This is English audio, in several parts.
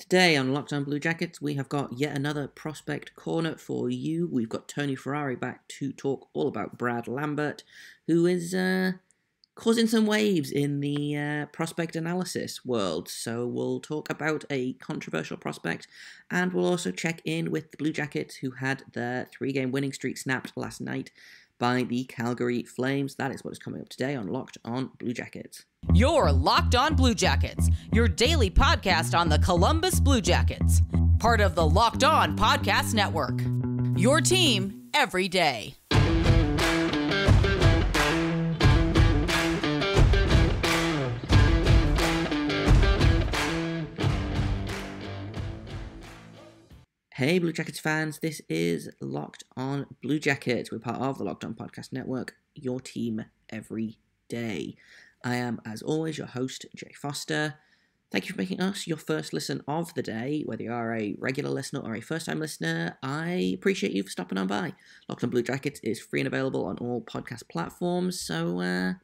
Today on Locked On Blue Jackets, we have got yet another prospect corner for you. We've got Tony Ferrari back to talk all about Brad Lambert, who is causing some waves in the prospect analysis world. So we'll talk about a controversial prospect, and we'll also check in with the Blue Jackets, who had their 3-game winning streak snapped last night by the Calgary Flames. That is what is coming up today on Locked On Blue Jackets. You're Locked On Blue Jackets, your daily podcast on the Columbus Blue Jackets. Part of the Locked On Podcast Network. Your team every day. Hey Blue Jackets fans, this is Locked On Blue Jackets. We're part of the Locked On Podcast Network, your team every day. I am, as always, your host, Jay Foster. Thank you for making us your first listen of the day. Whether you are a regular listener or a first-time listener, I appreciate you for stopping on by. Locked On Blue Jackets is free and available on all podcast platforms, so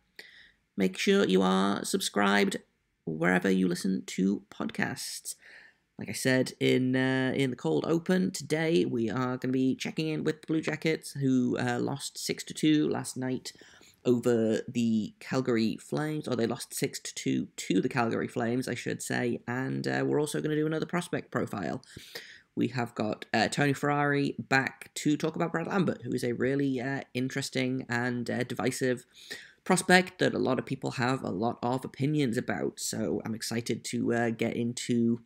make sure you are subscribed wherever you listen to podcasts. Like I said in the cold open, today we are going to be checking in with the Blue Jackets, who lost 6-2 last night over the Calgary Flames, or they lost 6-2 to the Calgary Flames, I should say, and we're also going to do another prospect profile. We have got Tony Ferrari back to talk about Brad Lambert, who is a really interesting and divisive prospect that a lot of people have a lot of opinions about, so I'm excited to get into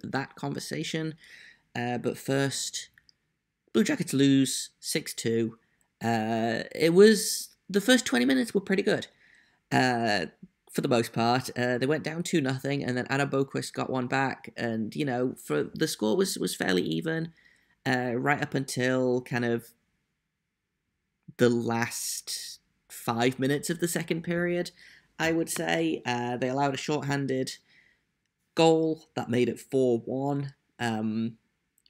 that conversation. But first, Blue Jackets lose 6-2. It was, the first 20 minutes were pretty good, for the most part. They went down 2-0, and then Adam Boqvist got one back, and, you know, for the score was fairly even, right up until kind of the last 5 minutes of the second period, I would say. They allowed a shorthanded goal that made it 4-1, and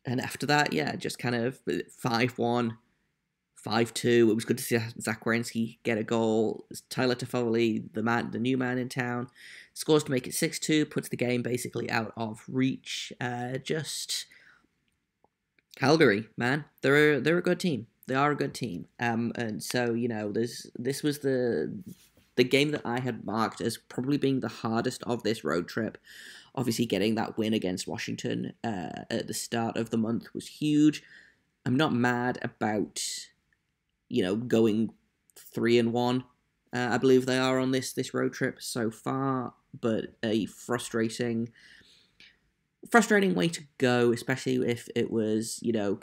after that, yeah, just kind of 5-1, 5-2. It was good to see Zach Werenski get a goal. Tyler Toffoli, the new man in town, scores to make it 6-2, puts the game basically out of reach. Just Calgary, man, they're a good team. They are a good team. And so, you know, this was the game that I had marked as probably being the hardest of this road trip. Obviously, getting that win against Washington at the start of the month was huge. I'm not mad about, you know, going 3-1. I believe they are on this road trip so far, but a frustrating way to go, especially if it was, you know,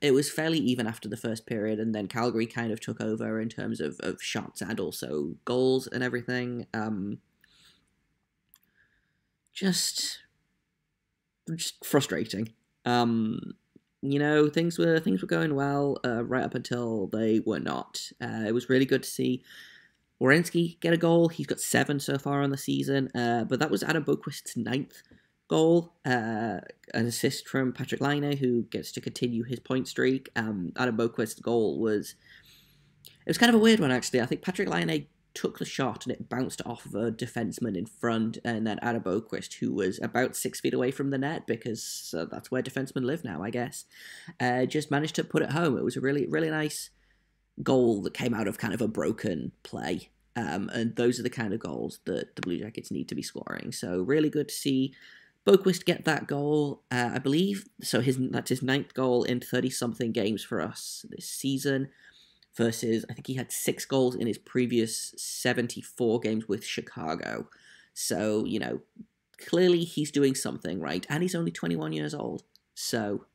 it was fairly even after the first period, and then Calgary kind of took over in terms of shots and also goals and everything. Just frustrating. You know, things were going well right up until they were not. It was really good to see Werenski get a goal. He's got 7 so far on the season, but that was Adam Boqvist's 9th goal. An assist from Patrik Laine, who gets to continue his point streak. Adam Boqvist's goal was kind of a weird one, actually. I think Patrik Laine took the shot and it bounced off of a defenseman in front, and then Adam Boqvist, who was about 6 feet away from the net, because that's where defensemen live now, I guess, just managed to put it home. It was a really, really nice goal that came out of kind of a broken play, and those are the kind of goals that the Blue Jackets need to be scoring. So really good to see Boqvist get that goal, I believe. So that's his 9th goal in 30-something games for us this season, versus, I think he had 6 goals in his previous 74 games with Chicago. So, you know, clearly he's doing something right, and he's only 21 years old. So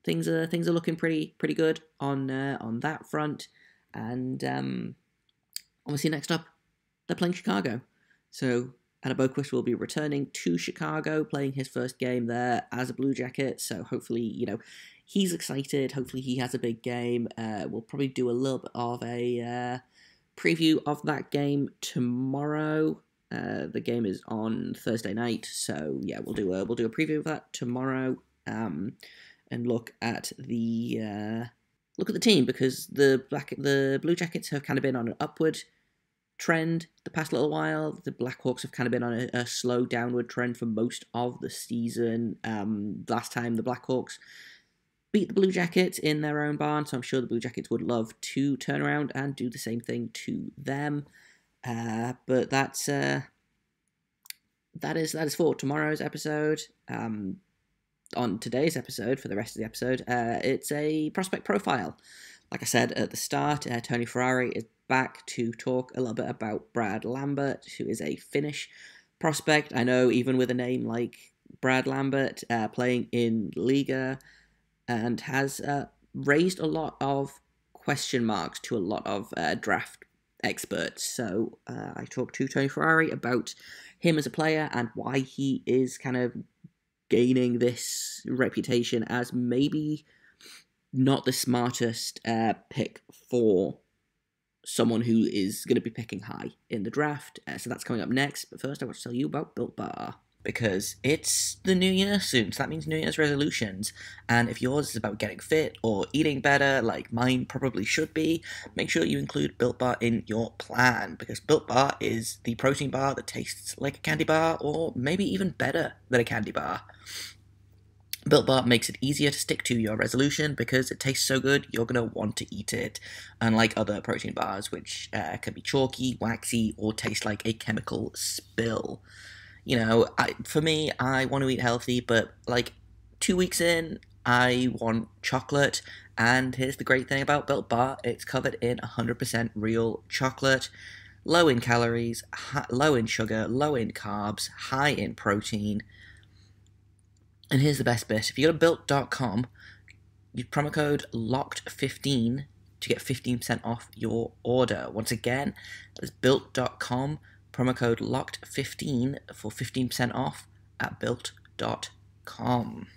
things are looking pretty good on that front. And obviously next up, they're playing Chicago. So Adam Boqvist will be returning to Chicago, playing his first game there as a Blue Jacket. So hopefully, you know, he's excited. Hopefully he has a big game. We'll probably do a little bit of a preview of that game tomorrow. The game is on Thursday night, so yeah, we'll do a preview of that tomorrow, and look at the team, because the Blue Jackets have kind of been on an upward trend the past little while. The Blackhawks have kind of been on a slow downward trend for most of the season. Last time the Blackhawks beat the Blue Jackets in their own barn, so I'm sure the Blue Jackets would love to turn around and do the same thing to them. But that is for tomorrow's episode. On today's episode, for the rest of the episode, it's a prospect profile. Like I said at the start, Tony Ferrari is back to talk a little bit about Brad Lambert, who is a Finnish prospect. I know, even with a name like Brad Lambert, playing in Liga, and has raised a lot of question marks to a lot of draft experts. So I talked to Tony Ferrari about him as a player and why he is kind of gaining this reputation as maybe not the smartest pick for someone who is going to be picking high in the draft. So that's coming up next. But first, I want to tell you about Built Bar, because it's the new year soon, so that means New Year's resolutions. And if yours is about getting fit or eating better, like mine probably should be, make sure you include Built Bar in your plan, because Built Bar is the protein bar that tastes like a candy bar, or maybe even better than a candy bar. Built Bar makes it easier to stick to your resolution because it tastes so good, you're going to want to eat it, unlike other protein bars, which can be chalky, waxy, or taste like a chemical spill. You know, for me, I want to eat healthy, but like 2 weeks in, I want chocolate. And here's the great thing about Built Bar: it's covered in 100% real chocolate, low in calories, low in sugar, low in carbs, high in protein. And here's the best bit: if you go to built.com, use promo code LOCKED15 to get 15% off your order. Once again, that's built.com. Promo code LOCKED15 for 15% off at built.com.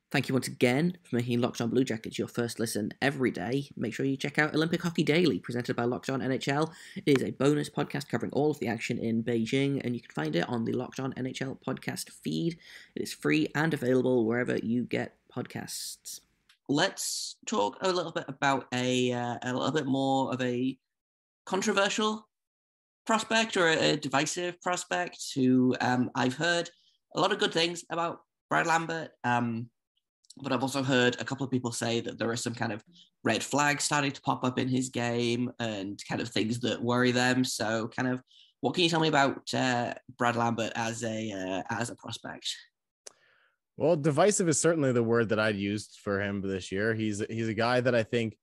Thank you once again for making Locked On Blue Jackets your first listen every day. Make sure you check out Olympic Hockey Daily, presented by Locked On NHL. It is a bonus podcast covering all of the action in Beijing, and you can find it on the Locked On NHL podcast feed. It is free and available wherever you get podcasts. Let's talk a little bit about a little bit more of a controversial prospect, or a divisive prospect, who I've heard a lot of good things about Brad Lambert, but I've also heard a couple of people say that there are some kind of red flags starting to pop up in his game and kind of things that worry them. So kind of, what can you tell me about Brad Lambert as a prospect? Well, divisive is certainly the word that I'd used for him this year. He's a guy that I think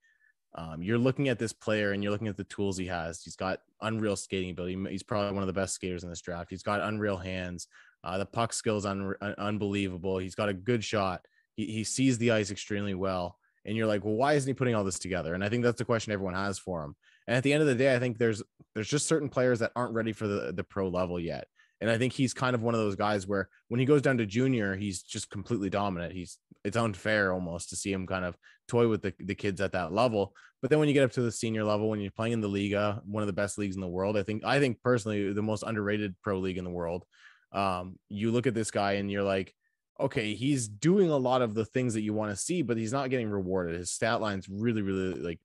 you're looking at this player and you're looking at the tools he has. He's got unreal skating ability. He's probably one of the best skaters in this draft. He's got unreal hands. The puck skill is unbelievable. He's got a good shot. He sees the ice extremely well. And you're like, well, why isn't he putting all this together? And I think that's the question everyone has for him. And at the end of the day, I think there's just certain players that aren't ready for the pro level yet. And I think he's kind of one of those guys where when he goes down to junior, he's just completely dominant. It's unfair almost to see him kind of toy with the kids at that level. But then when you get up to the senior level, when you're playing in the Liga, one of the best leagues in the world, I think personally the most underrated pro league in the world. You look at this guy and you're like, okay, he's doing a lot of the things that you want to see, but he's not getting rewarded. His stat line's really, really like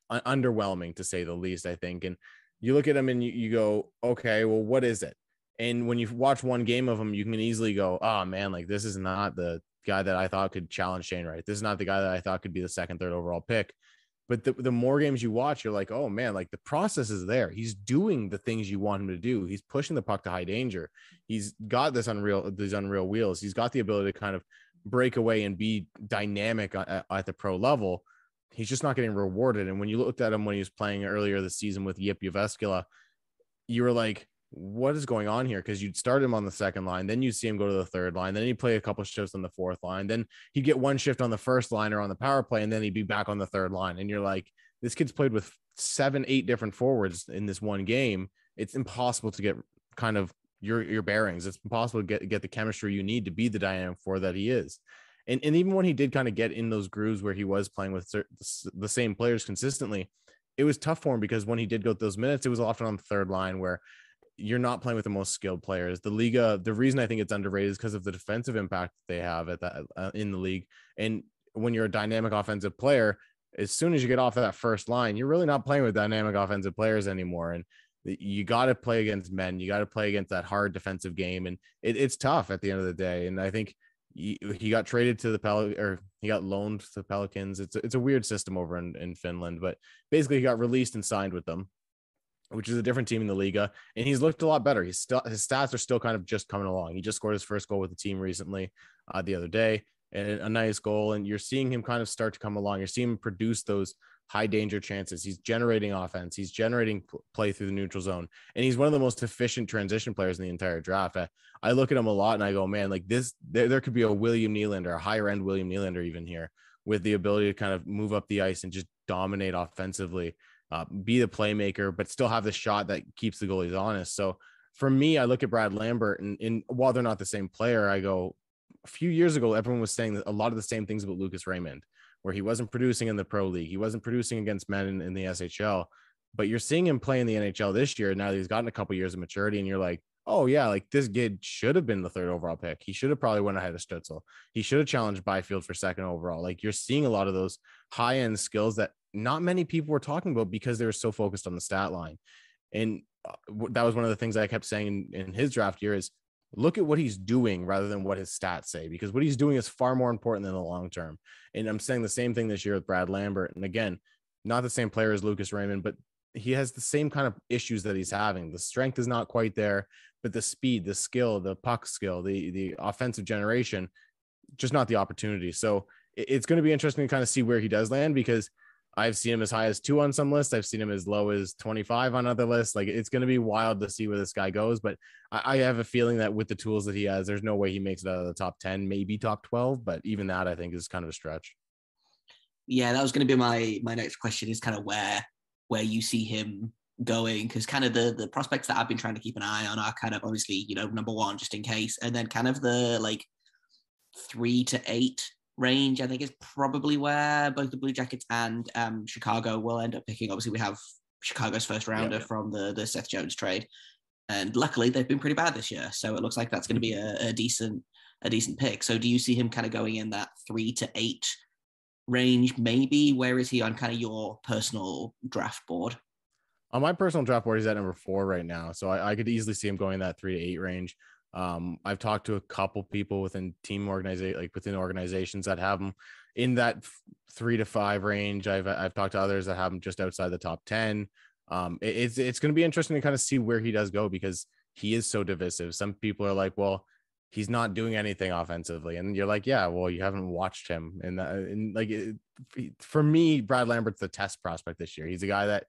underwhelming, to say the least, I think. And you look at him and you go, okay, well, what is it? And when you watch one game of him, you can easily go, oh man, like this is not the guy that I thought could challenge Shane Wright. This is not the guy that I thought could be the second, third overall pick. But the more games you watch, you're like, oh man, like the process is there. He's doing the things you want him to do. He's pushing the puck to high danger. He's got these unreal wheels. He's got the ability to kind of break away and be dynamic at the pro level. He's just not getting rewarded. And when you looked at him when he was playing earlier this season with Yip Uveskila, you were like, what is going on here? Because you'd start him on the second line, then you see him go to the third line, then he'd play a couple shifts on the fourth line, then he'd get one shift on the first line or on the power play, and then he'd be back on the third line. And you're like, this kid's played with 7-8 different forwards in this one game. It's impossible to get kind of your bearings. It's impossible to get the chemistry you need to be the dynamic forward that he is. And even when he did kind of get in those grooves where he was playing with the same players consistently, it was tough for him, because when he did go those minutes, it was often on the third line where you're not playing with the most skilled players. The Liga, the reason I think it's underrated is because of the defensive impact they have at that in the league. And when you're a dynamic offensive player, as soon as you get off of that first line, you're really not playing with dynamic offensive players anymore. And You got to play against men. You got to play against that hard defensive game. And it's tough at the end of the day. And I think he got traded to he got loaned to the Pelicans. It's a weird system over in Finland, but basically he got released and signed with them, which is a different team in the Liga. And he's looked a lot better. His stats are still kind of just coming along. He just scored his first goal with the team recently, the other day, and a nice goal. And you're seeing him kind of start to come along. You're seeing him produce those high danger chances. He's generating offense. He's generating play through the neutral zone. And he's one of the most efficient transition players in the entire draft. I look at him a lot and I go, man, like there could be a William Nylander, a higher end William Nylander even here, with the ability to kind of move up the ice and just dominate offensively, be the playmaker, but still have the shot that keeps the goalies honest. So for me, I look at Brad Lambert and while they're not the same player, I go, a few years ago, everyone was saying a lot of the same things about Lucas Raymond, where he wasn't producing in the pro league. He wasn't producing against men in the SHL, but you're seeing him play in the NHL this year. Now that he's gotten a couple years of maturity and you're like, oh yeah, like this kid should have been the 3rd overall pick. He should have probably went ahead of Stützle. He should have challenged Byfield for 2nd overall. Like you're seeing a lot of those high end skills that not many people were talking about because they were so focused on the stat line. And that was one of the things I kept saying in his draft year is look at what he's doing rather than what his stats say, because what he's doing is far more important than the long term. And I'm saying the same thing this year with Brad Lambert. And again, not the same player as Lucas Raymond, but he has the same kind of issues that he's having. The strength is not quite there, but the speed, the skill, the puck skill, the offensive generation, just not the opportunity. So it's going to be interesting to kind of see where he does land, because I've seen him as high as 2 on some lists. I've seen him as low as 25 on other lists. Like it's going to be wild to see where this guy goes. But I have a feeling that with the tools that he has, there's no way he makes it out of the top 10, maybe top 12. But even that, I think, is kind of a stretch. Yeah, that was going to be my next question, is kind of where you see him going, because kind of the prospects that I've been trying to keep an eye on are kind of obviously, number 1 just in case, and then kind of the like 3 to 8 range, I think, is probably where both the Blue Jackets and Chicago will end up picking. Obviously, we have Chicago's first rounder from the Seth Jones trade, and luckily they've been pretty bad this year, so it looks like that's going to be a decent pick. So do you see him kind of going in that 3 to 8 range, maybe? Where is he on kind of your personal draft board? On my personal draft board, he's at number 4 right now, so I could easily see him going that 3 to 8 range. I've talked to a couple people within within organizations that have them in that 3 to 5 range. I've talked to others that have them just outside the top 10. It's going to be interesting to kind of see where he does go, because he is so divisive. Some people are like, well, he's not doing anything offensively, and you're like, yeah, well, you haven't watched him. For me, Brad Lambert's the test prospect this year. He's a guy that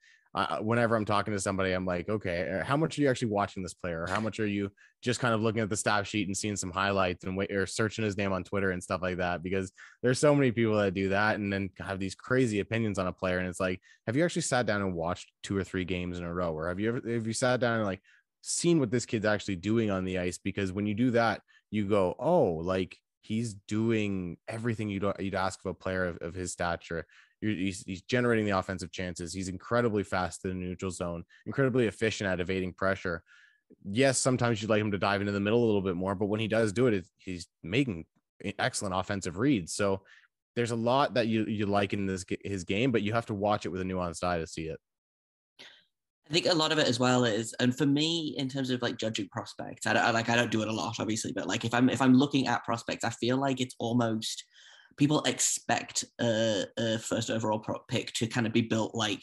whenever I'm talking to somebody, I'm like, okay, how much are you actually watching this player? Or how much are you just kind of looking at the stat sheet and seeing some highlights or searching his name on Twitter and stuff like that? Because there's so many people that do that and then have these crazy opinions on a player. And it's like, have you actually sat down and watched 2 or 3 games in a row? Or have you sat down and like seen what this kid's actually doing on the ice? Because when you do that, you go, oh, like he's doing everything you'd ask of a player of his stature. He's generating the offensive chances. He's incredibly fast in the neutral zone, incredibly efficient at evading pressure. Yes, sometimes you'd like him to dive into the middle a little bit more, but when he does do it, he's making excellent offensive reads. So there's a lot that you like in his game, but you have to watch it with a nuanced eye to see it. I think a lot of it as well is, and for me, in terms of like judging prospects, I don't do it a lot, obviously, but like if I'm looking at prospects, I feel like it's almost, people expect a first overall pick to kind of be built like,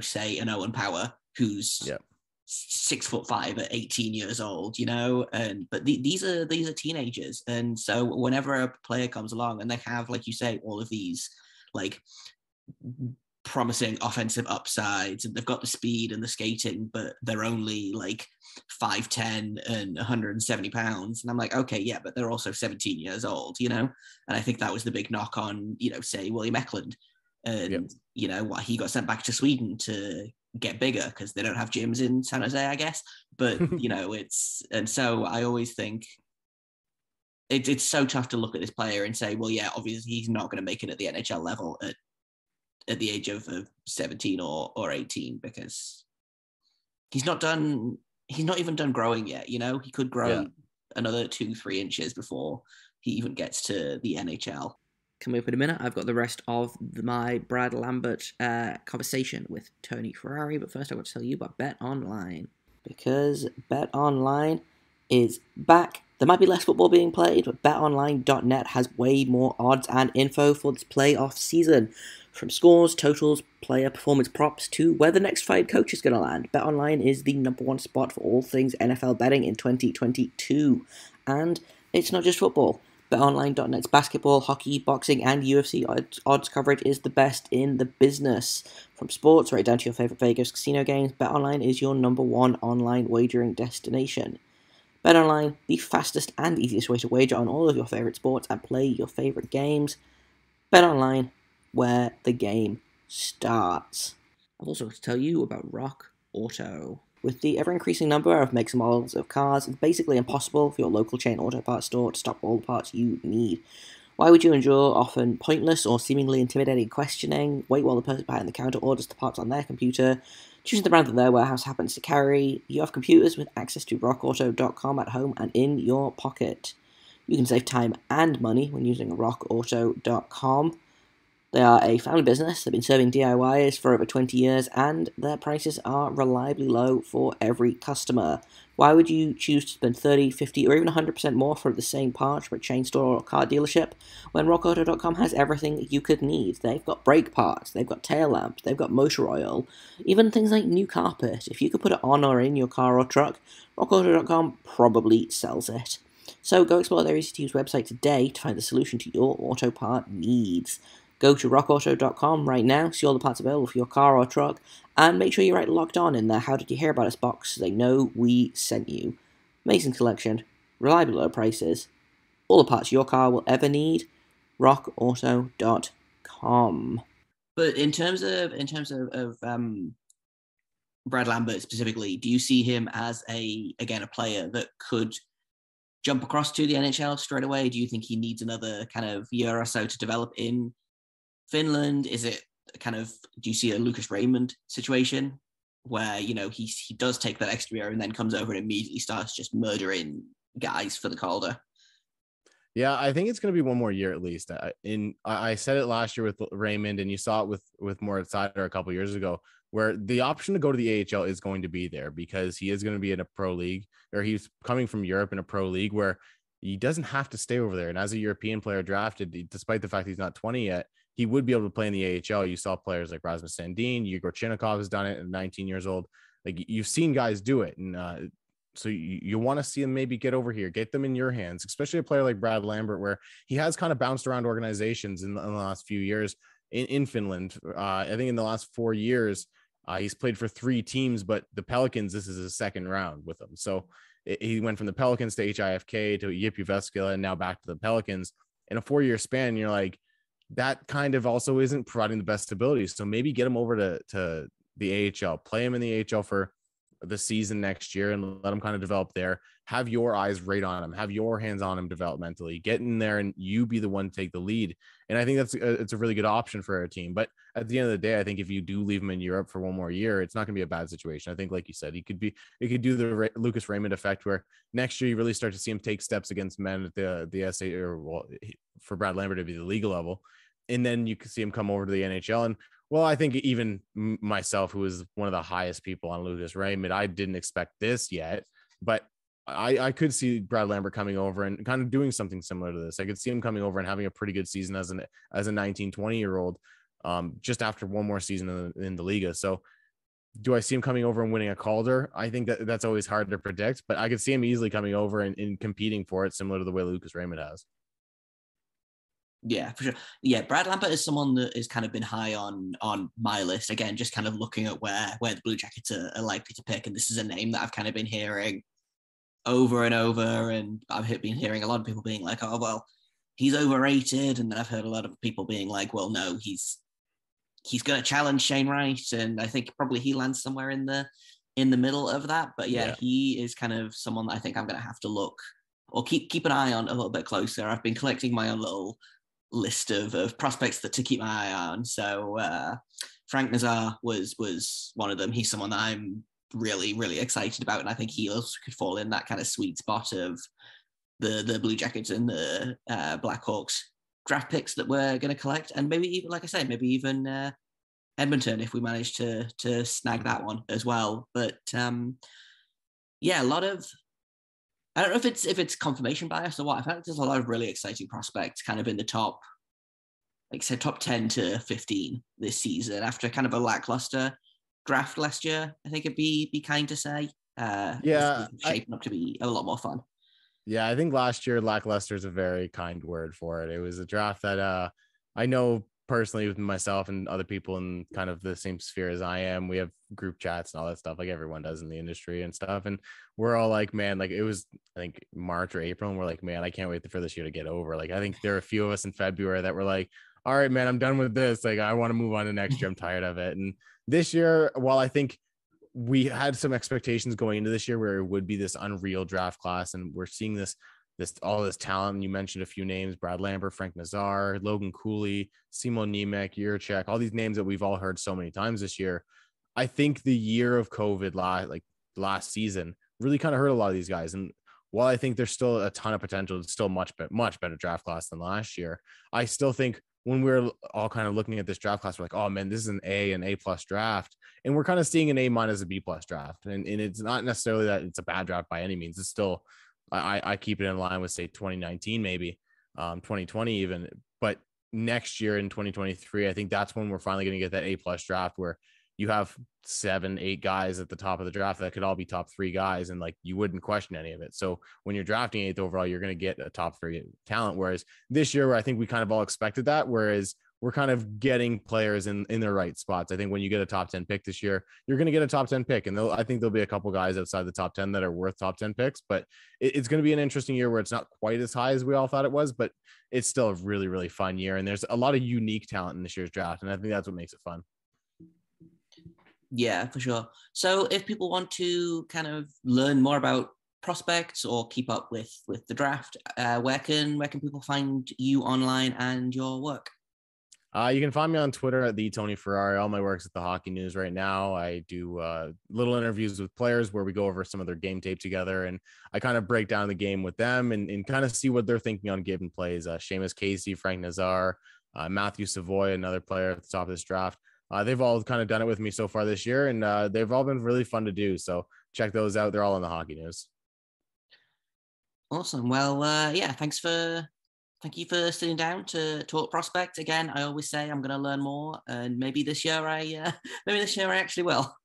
say an Owen Power, who's 6'5" at 18 years old, but these are teenagers. And so whenever a player comes along and they have, like you say, all of these like promising offensive upsides, and they've got the speed and the skating, but they're only like 5'10" and 170 pounds. And I'm like, okay, yeah, but they're also 17 years old, And I think that was the big knock on, say William Eklund. And, he got sent back to Sweden to get bigger because they don't have gyms in San Jose, I guess. But, and so I always think it's so tough to look at this player and say, well, yeah, obviously he's not going to make it at the NHL level at the age of 17 or 18, because he's not even done growing yet. He could grow another 2-3 inches before he even gets to the NHL. Coming up in a minute, I've got the rest of my Brad Lambert conversation with Tony Ferrari, but first I want to tell you about BetOnline. Because BetOnline is back. There might be less football being played, but betonline.net has way more odds and info for this playoff season. From scores, totals, player performance props, to where the next fired coach is going to land, BetOnline is the #1 spot for all things NFL betting in 2022. And it's not just football. BetOnline.net's basketball, hockey, boxing, and UFC odds coverage is the best in the business. From sports right down to your favorite Vegas casino games, BetOnline is your #1 online wagering destination. BetOnline, the fastest and easiest way to wager on all of your favorite sports and play your favorite games. BetOnline, where the game starts. I've also got to tell you about Rock Auto. With the ever-increasing number of makes and models of cars, it's basically impossible for your local chain auto parts store to stock all the parts you need. Why would you endure often pointless or seemingly intimidating questioning, wait while the person behind the counter orders the parts on their computer, choosing the brand that their warehouse happens to carry? You have computers with access to rockauto.com at home and in your pocket. You can save time and money when using rockauto.com. They are a family business. They've been serving DIYers for over 20 years, and their prices are reliably low for every customer. Why would you choose to spend 30, 50, or even 100% more for the same part from a chain store or car dealership when rockauto.com has everything you could need? They've got brake parts, they've got tail lamps, they've got motor oil, even things like new carpet. If you could put it on or in your car or truck, rockauto.com probably sells it. So go explore their easy-to-use website today to find the solution to your auto part needs. Go to rockauto.com right now, see all the parts available for your car or truck, and make sure you write Locked On in their How Did You Hear About Us box so they know we sent you. Amazing selection, reliable low prices, all the parts your car will ever need, rockauto.com. But in terms of Brad Lambert specifically, do you see him as a player that could jump across to the NHL straight away? Do you think he needs another kind of year or so to develop in Finland? Is it kind of, do you see a Lucas Raymond situation where, you know, he does take that extra year and then comes over and immediately starts just murdering guys for the Calder? Yeah, I think it's going to be one more year at least. I said it last year with Raymond, and you saw it with Moritz Seider a couple years ago, where the option to go to the AHL is going to be there because he is going to be in a pro league, or he's coming from Europe in a pro league where he doesn't have to stay over there. And as a European player drafted, despite the fact he's not 20 yet, he would be able to play in the AHL. You saw players like Rasmus Sandin, Yegor Chinnikov has done it at 19 years old. Like, you've seen guys do it. And so you want to see them maybe get over here, get them in your hands, especially a player like Brad Lambert, where he has kind of bounced around organizations in the last few years in Finland. I think in the last 4 years, he's played for 3 teams, but the Pelicans, this is his second round with them. So he went from the Pelicans to HIFK to Jyp Jyväskylä and now back to the Pelicans in a 4-year span. You're like, that kind of also isn't providing the best stability. So maybe get him over to the AHL, play him in the AHL for the season next year and let him kind of develop there. Have your eyes right on him, have your hands on him developmentally, get in there and you be the one to take the lead. And I think it's a really good option for our team. But at the end of the day, I think if you do leave him in Europe for one more year, it's not going to be a bad situation. I think, like you said, it could do the Lucas Raymond effect, where next year you really start to see him take steps against men at the SA, or for Brad Lambert to be the legal level. And then you can see him come over to the NHL. And well, I think even myself, who is one of the highest people on Lucas Raymond, I didn't expect this yet, but I could see Brad Lambert coming over and kind of doing something similar to this. I could see him coming over and having a pretty good season as a 19, 20-year-old, just after one more season in the Liga. So do I see him coming over and winning a Calder? I think that's always hard to predict, but I could see him easily coming over and competing for it, similar to the way Lucas Raymond has. Yeah, for sure. Yeah, Brad Lambert is someone that has kind of been high on my list. Again, just kind of looking at where the Blue Jackets are likely to pick. And this is a name that I've kind of been hearing over and over. And I've been hearing a lot of people being like, oh, well, he's overrated. And then I've heard a lot of people being like, well, no, he's going to challenge Shane Wright. And I think probably he lands somewhere in the middle of that. But yeah, he is kind of someone that I think I'm going to have to look or keep an eye on a little bit closer. I've been collecting my own little list of prospects to keep my eye on. So Frank Nazar was one of them. He's someone that I'm really, really excited about. And I think he also could fall in that kind of sweet spot of the Blue Jackets and the Blackhawks draft picks that we're going to collect, and maybe even, like I say, maybe even Edmonton if we manage to snag that one as well. But yeah, a lot of, I don't know if it's confirmation bias or what. I feel like there's a lot of really exciting prospects kind of in the top, like I said, top 10 to 15 this season after kind of a lackluster draft last year. I think it'd be kind to say. Yeah, it's shaping up to be a lot more fun. Yeah, I think last year lackluster is a very kind word for it. It was a draft that I know personally with myself and other people in kind of the same sphere as I am. We have group chats and all that stuff like everyone does in the industry and stuff. And we're all like, man, like it was, I think March or April. And we're like, man, I can't wait for this year to get over. Like, I think there are a few of us in February that were like, all right, man, I'm done with this. Like, I want to move on to next year. I'm tired of it. And this year, while I think we had some expectations going into this year where it would be this unreal draft class, and we're seeing all this talent. And you mentioned a few names: Brad Lambert, Frank Nazar, Logan Cooley, Simon Nemec, Yurchek, all these names that we've all heard so many times this year. I think the year of COVID last season really kind of hurt a lot of these guys. And while I think there's still a ton of potential, it's still much better draft class than last year. I still think when we're all kind of looking at this draft class, we're like, oh man, this is an A plus draft. And we're kind of seeing an A- a B plus draft. And it's not necessarily that it's a bad draft by any means. It's still, I keep it in line with say 2019, maybe 2020 even, but next year in 2023, I think that's when we're finally going to get that A plus draft where you have 7-8 guys at the top of the draft that could all be top 3 guys. And like, you wouldn't question any of it. So when you're drafting 8th overall, you're going to get a top 3 talent. Whereas this year, where I think we kind of all expected that, whereas we're kind of getting players in their right spots. I think when you get a top 10 pick this year, you're going to get a top 10 pick. And I think there'll be a couple guys outside the top 10 that are worth top 10 picks, but it's going to be an interesting year where it's not quite as high as we all thought it was, but it's still a really, really fun year. And there's a lot of unique talent in this year's draft. And I think that's what makes it fun. Yeah, for sure. So if people want to kind of learn more about prospects or keep up with the draft, where can people find you online and your work? You can find me on Twitter at the Tony Ferrari. All my work's at the Hockey News right now. I do little interviews with players where we go over some of their game tape together, and I kind of break down the game with them and kind of see what they're thinking on given plays. Seamus Casey, Frank Nazar, Matthew Savoy, another player at the top of this draft. They've all kind of done it with me so far this year, and they've all been really fun to do. So check those out. They're all in the Hockey News. Awesome. Well, yeah, thank you for sitting down to talk prospects. Again, I always say I'm going to learn more, and maybe this year I actually will.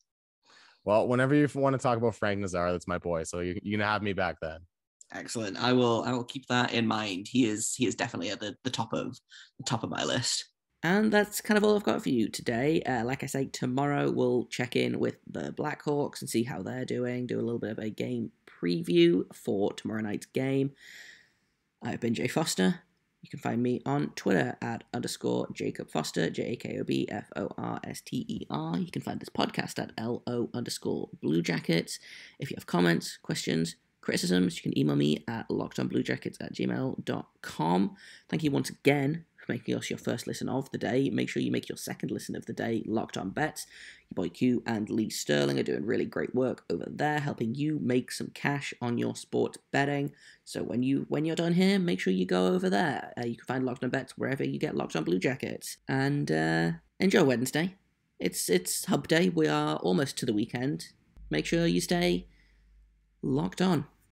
Well, whenever you want to talk about Frank Nazar, that's my boy. So you're going to have me back then. Excellent. I will keep that in mind. He is definitely at the top of my list. And that's kind of all I've got for you today. Like I say, tomorrow we'll check in with the Blackhawks and see how they're doing, do a little bit of a game preview for tomorrow night's game. I've been Jay Foster. You can find me on Twitter at _Jacob Foster, JAKOBFORSTER. You can find this podcast at LO_Blue Jackets. If you have comments, questions, criticisms, you can email me at lockedonbluejackets@gmail.com. Thank you once again for making us your first listen of the day. Make sure you make your second listen of the day Locked On Bets. Your boy Q and Lee Sterling are doing really great work over there, helping you make some cash on your sports betting. So when you're done here, make sure you go over there. You can find Locked On Bets wherever you get Locked On Blue Jackets. And enjoy Wednesday. It's Hub Day. We are almost to the weekend. Make sure you stay locked on.